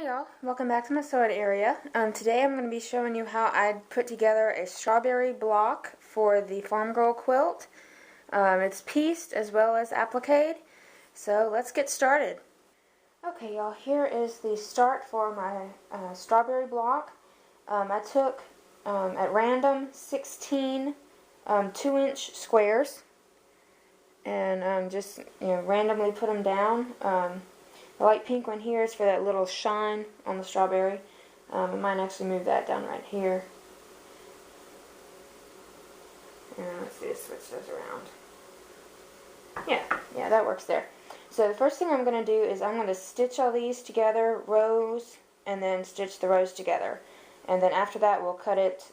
Hi y'all, welcome back to my sewed area. Today I'm going to be showing you how I put together a strawberry block for the Farm Girl quilt. It's pieced as well as appliqued, so let's get started. Okay y'all, here is the start for my strawberry block. I took at random 16 2-inch squares and just randomly put them down. The light pink one here is for that little shine on the strawberry. I might actually move that down right here. And let's see, switch those around. Yeah, that works there. So the first thing I'm going to do is I'm going to stitch all these together, rows, and then stitch the rows together. And then after that we'll cut it,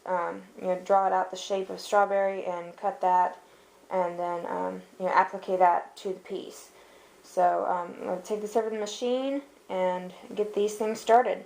draw it out the shape of strawberry and cut that, and then applique that to the piece. So I'm going to take this over to the machine and get these things started.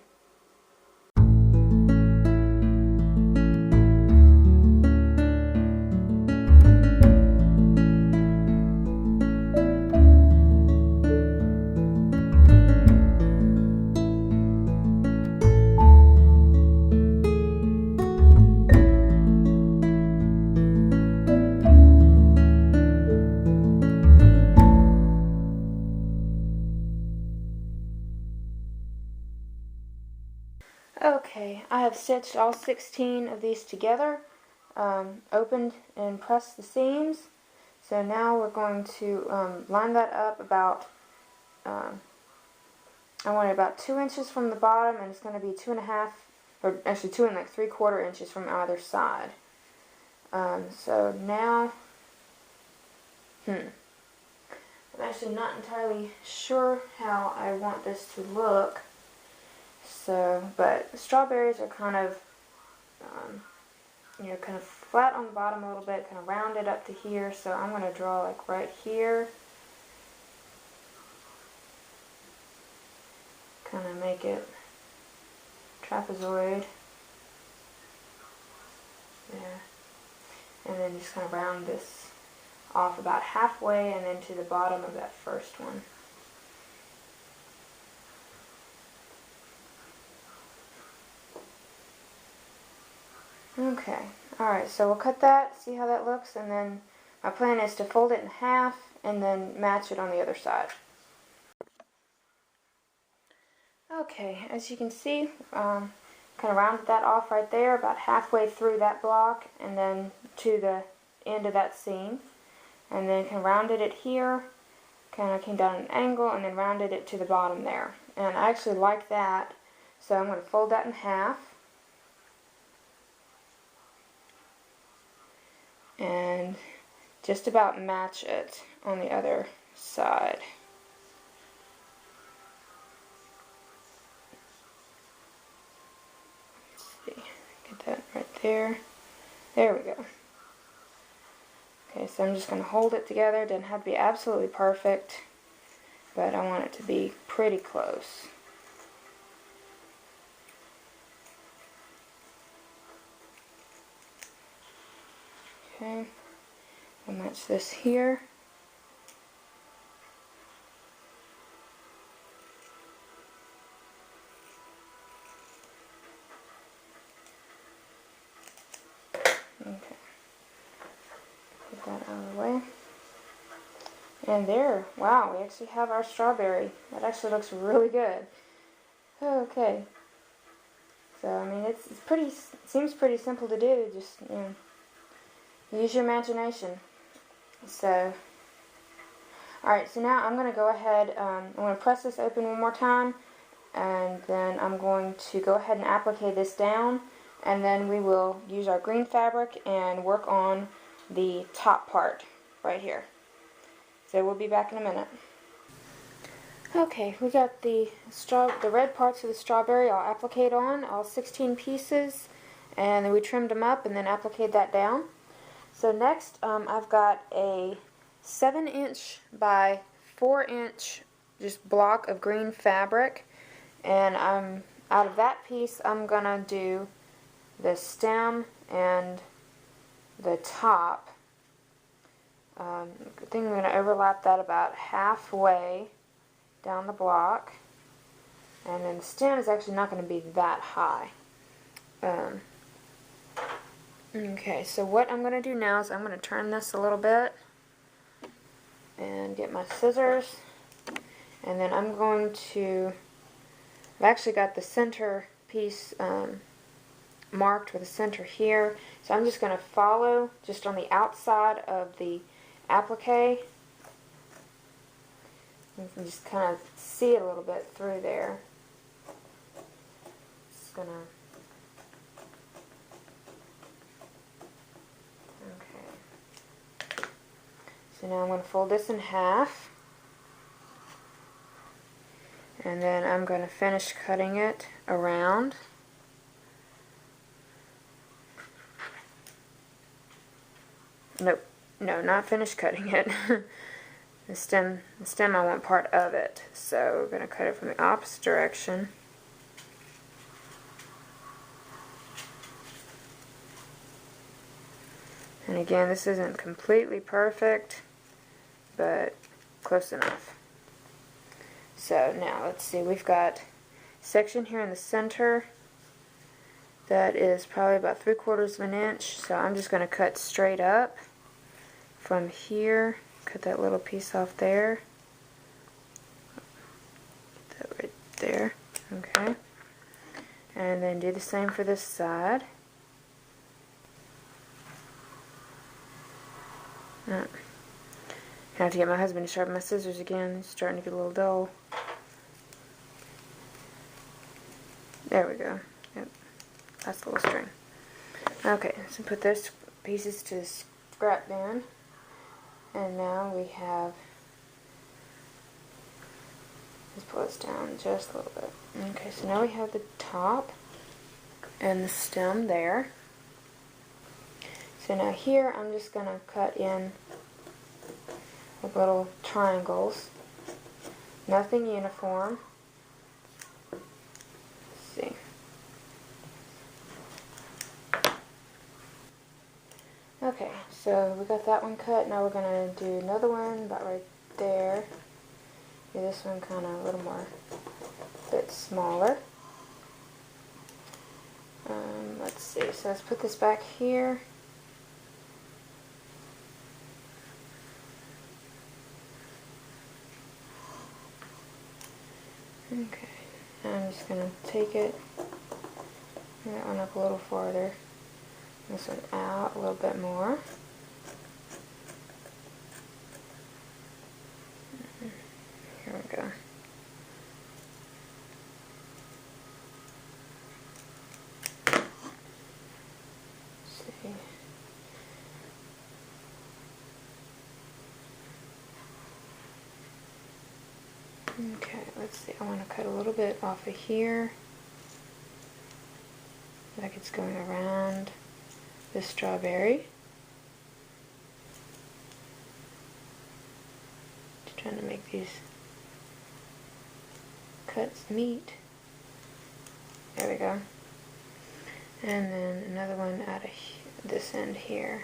Okay, I have stitched all 16 of these together, opened and pressed the seams. So now we're going to line that up about, I want it about 2 inches from the bottom, and it's going to be 2.5, or actually 2 3/4 inches from either side. So now, I'm actually not entirely sure how I want this to look. So, but strawberries are kind of, kind of flat on the bottom a little bit, kind of rounded up to here. So I'm going to draw like right here. Kind of make it trapezoid. There. And then just kind of round this off about halfway and then to the bottom of that first one. Okay, alright, so we'll cut that, see how that looks, and then my plan is to fold it in half and then match it on the other side. Okay, as you can see, kind of rounded that off right there, about halfway through that block, and then to the end of that seam. And then kind of rounded it here, kind of came down at an angle, and then rounded it to the bottom there. And I actually like that, so I'm going to fold that in half. And just about match it on the other side. Let's see, get that right there. There we go. Okay, so I'm just going to hold it together. It doesn't have to be absolutely perfect, but I want it to be pretty close. Okay, I'll match this here. Okay, get that out of the way. And there, wow, we actually have our strawberry. That actually looks really good. Okay, so I mean it seems pretty simple to do. Just use your imagination. So, alright, so now I'm going to go ahead, I'm going to press this open one more time, and then I'm going to go ahead and applique this down, and then we will use our green fabric and work on the top part right here. So we'll be back in a minute. Okay, we got the red parts of the strawberry all appliqued on, all 16 pieces, and then we trimmed them up and then appliqued that down. So next, I've got a 7-inch by 4-inch just block of green fabric, and out of that piece I'm gonna do the stem and the top. I think I'm gonna overlap that about halfway down the block. And then the stem is actually not going to be that high. Okay, so what I'm going to do now is I'm going to turn this a little bit and get my scissors, and then I'm going to, I've actually got the center piece marked with the center here, so I'm just going to follow just on the outside of the applique. You can just kind of see it a little bit through there. Just going to, okay. So now I'm going to fold this in half, and then I'm going to finish cutting it around. Nope, no, not finish cutting it. the stem I want part of it, so we're going to cut it from the opposite direction. And again, this isn't completely perfect, but close enough. So now let's see, we've got a section here in the center that is probably about 3/4 of an inch, so I'm just going to cut straight up from here, cut that little piece off there, put that right there, okay, and then do the same for this side. I have to get my husband to sharpen my scissors again. It's starting to get a little dull. There we go. Yep. That's the little string. Okay, so put those pieces to the scrap bin. And now we have, let's pull this down just a little bit. Okay, so now we have the top and the stem there. So now here I'm just going to cut in with little triangles. Nothing uniform. Let's see. Okay, so we got that one cut. Now we're going to do another one about right there. Do this one kind of a little more, bit smaller. Let's see, so let's put this back here. Okay, I'm just going to take it, bring that one up a little farther, this one out a little bit more. Here we go. Let's see. Okay, let's see, I want to cut a little bit off of here, like it's going around the strawberry. Just trying to make these cuts meet. There we go. And then another one out of this end here.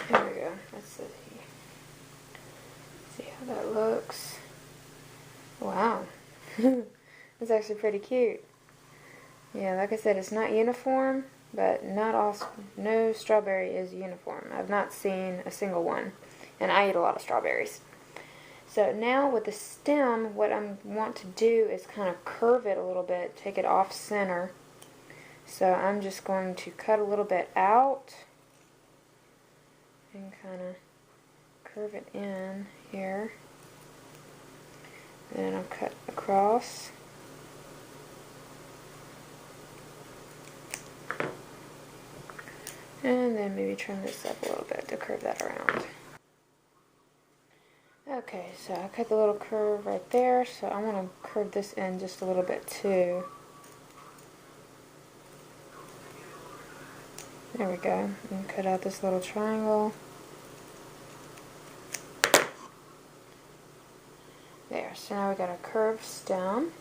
There we go. Let's see how that looks. Wow. That's actually pretty cute. Yeah, like I said, it's not uniform, but no strawberry is uniform. I've not seen a single one, and I eat a lot of strawberries. So now with the stem, what I want to do is kind of curve it a little bit, take it off center. So I'm just going to cut a little bit out and kind of curve it in here. Then I'll cut across. And then maybe trim this up a little bit to curve that around. Okay, so I cut the little curve right there, so I want to curve this in just a little bit too. There we go. And cut out this little triangle. There, so now we got a curved stem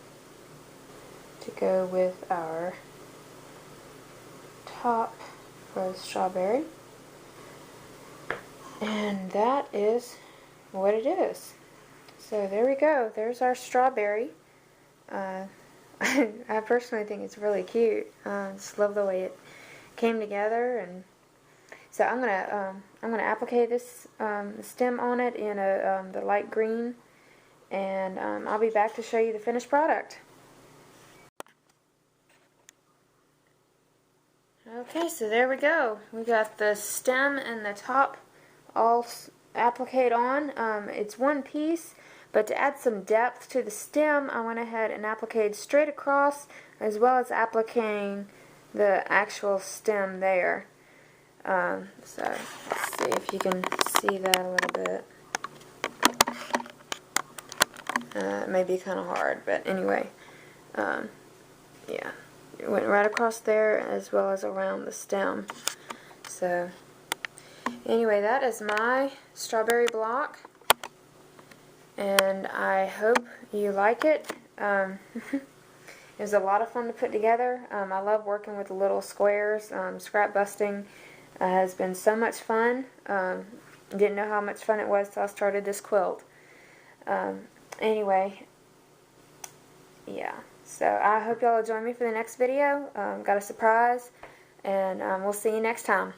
to go with our top for the strawberry. And that is what it is. So there we go. There's our strawberry. I personally think it's really cute. Just love the way it came together. And so I'm gonna applique this stem on it in the light green, and I'll be back to show you the finished product. Okay, so there we go. We got the stem and the top all appliqued on. It's one piece, but to add some depth to the stem, I went ahead and appliqued straight across, as well as appliquing the actual stem there. So let's see if you can see that a little bit. It may be kind of hard, but anyway, yeah. It went right across there as well as around the stem. So anyway, that is my strawberry block, and I hope you like it. It was a lot of fun to put together. I love working with the little squares. Scrap busting has been so much fun. Didn't know how much fun it was till I started this quilt. Anyway, yeah. So I hope y'all will join me for the next video. Got a surprise, and we'll see you next time.